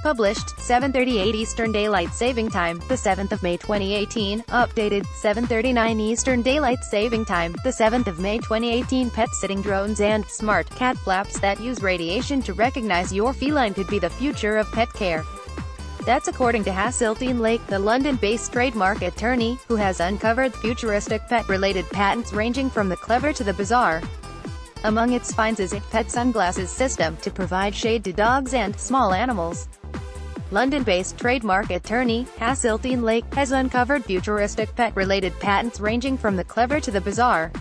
Published, 7:38 Eastern Daylight Saving Time, the 7th of May 2018. Updated, 7:39 Eastern Daylight Saving Time, the 7th of May 2018. Pet-sitting drones and smart cat flaps that use radiation to recognize your feline could be the future of pet care. That's according to Haseltine Lake, the London-based trademark attorney, who has uncovered futuristic pet-related patents ranging from the clever to the bizarre. Among its finds is a pet sunglasses system to provide shade to dogs and small animals. London-based trademark attorney, Haseltine Lake, has uncovered futuristic pet-related patents ranging from the clever to the bizarre.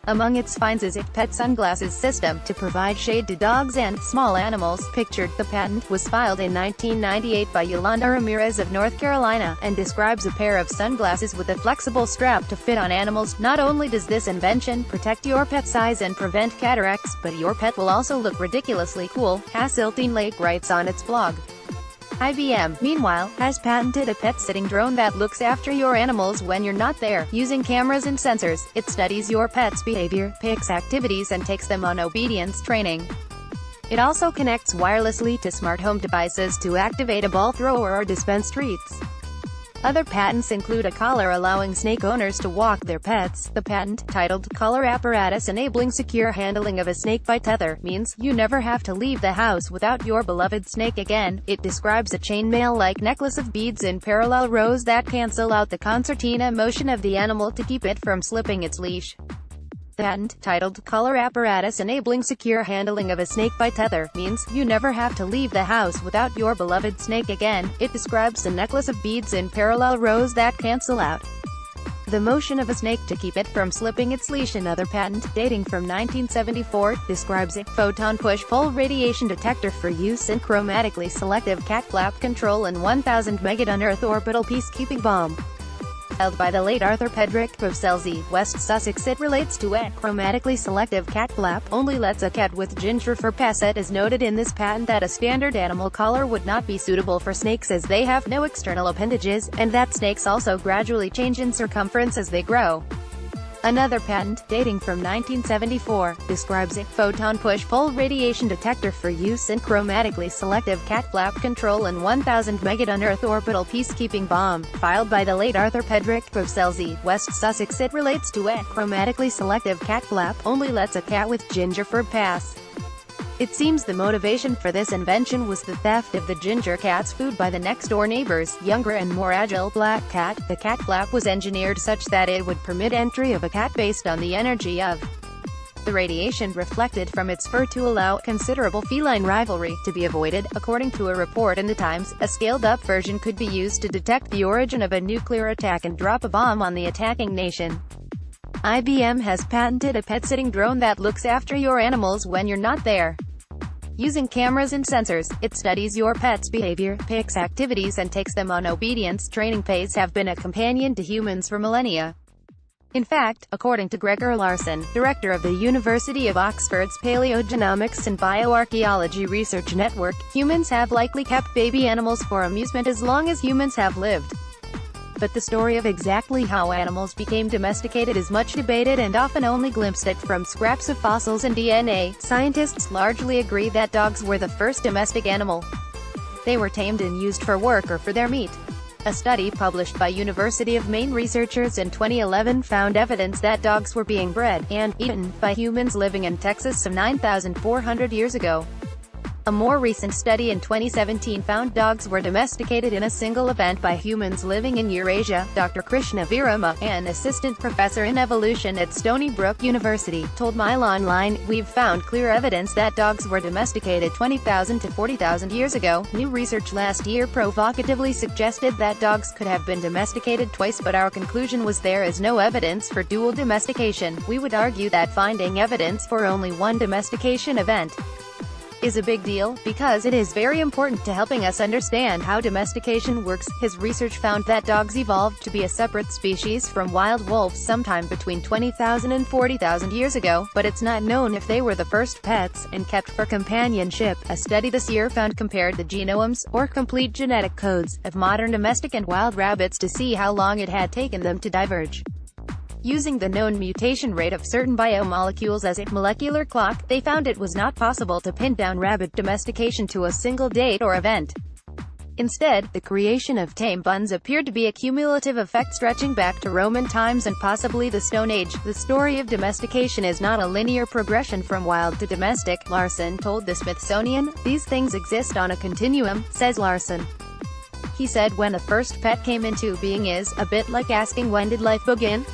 Among its finds is a pet sunglasses system to provide shade to dogs and small animals. Pictured, the patent was filed in 1998 by Yolanda Ramirez of North Carolina, and describes a pair of sunglasses with a flexible strap to fit on animals. Not only does this invention protect your pet's eyes and prevent cataracts, but your pet will also look ridiculously cool, Haseltine Lake writes on its blog. IBM, meanwhile, has patented a pet-sitting drone that looks after your animals when you're not there. Using cameras and sensors, it studies your pet's behavior, picks activities and takes them on obedience training. It also connects wirelessly to smart home devices to activate a ball thrower or dispense treats. Other patents include a collar allowing snake owners to walk their pets. The patent, titled Collar Apparatus Enabling Secure Handling of a Snake by Tether, means you never have to leave the house without your beloved snake again. It describes a chainmail-like necklace of beads in parallel rows that cancel out the concertina motion of the animal to keep it from slipping its leash. The patent, titled Collar Apparatus Enabling Secure Handling of a Snake by Tether, means you never have to leave the house without your beloved snake again. It describes a necklace of beads in parallel rows that cancel out the motion of a snake to keep it from slipping its leash. Another patent, dating from 1974, describes a photon push-pull radiation detector for use in chromatically selective cat flap control and 1,000 megaton Earth orbital peacekeeping bomb. Held by the late Arthur Pedrick of Selsey, West Sussex. It relates to a chromatically selective cat flap, only lets a cat with ginger fur pass. It is noted in this patent that a standard animal collar would not be suitable for snakes as they have no external appendages, and that snakes also gradually change in circumference as they grow. Another patent, dating from 1974, describes a photon push-pull radiation detector for use in chromatically selective cat flap control and 1,000 megaton Earth orbital peacekeeping bomb. Filed by the late Arthur Pedrick of Selsey, West Sussex. It relates to a chromatically selective cat flap, only lets a cat with ginger fur pass. It seems the motivation for this invention was the theft of the ginger cat's food by the next-door neighbor's younger and more agile black cat. The cat flap was engineered such that it would permit entry of a cat based on the energy of the radiation reflected from its fur to allow considerable feline rivalry to be avoided. According to a report in The Times, a scaled-up version could be used to detect the origin of a nuclear attack and drop a bomb on the attacking nation. IBM has patented a pet-sitting drone that looks after your animals when you're not there. Using cameras and sensors, it studies your pet's behavior, picks activities and takes them on obedience training. Pets have been a companion to humans for millennia. In fact, according to Gregor Larson, director of the University of Oxford's Paleogenomics and Bioarchaeology Research Network, humans have likely kept baby animals for amusement as long as humans have lived. But the story of exactly how animals became domesticated is much debated and often only glimpsed at from scraps of fossils and DNA. Scientists largely agree that dogs were the first domestic animal. They were tamed and used for work or for their meat. A study published by University of Maine researchers in 2011 found evidence that dogs were being bred and eaten by humans living in Texas some 9,400 years ago. A more recent study in 2017 found dogs were domesticated in a single event by humans living in Eurasia. Dr. Krishna Virama, an assistant professor in evolution at Stony Brook University, told Mile Online, "We've found clear evidence that dogs were domesticated 20,000 to 40,000 years ago." New research last year provocatively suggested that dogs could have been domesticated twice, but our conclusion was there is no evidence for dual domestication. We would argue that finding evidence for only one domestication event is a big deal, because it is very important to helping us understand how domestication works. His research found that dogs evolved to be a separate species from wild wolves sometime between 20,000 and 40,000 years ago, but it's not known if they were the first pets, and kept for companionship. A study this year compared the genomes, or complete genetic codes, of modern domestic and wild rabbits to see how long it had taken them to diverge. Using the known mutation rate of certain biomolecules as a molecular clock, they found it was not possible to pin down rabbit domestication to a single date or event. Instead, the creation of tame buns appeared to be a cumulative effect stretching back to Roman times and possibly the Stone Age. The story of domestication is not a linear progression from wild to domestic, Larson told the Smithsonian. These things exist on a continuum, says Larson. He said when the first pet came into being is a bit like asking when did life begin?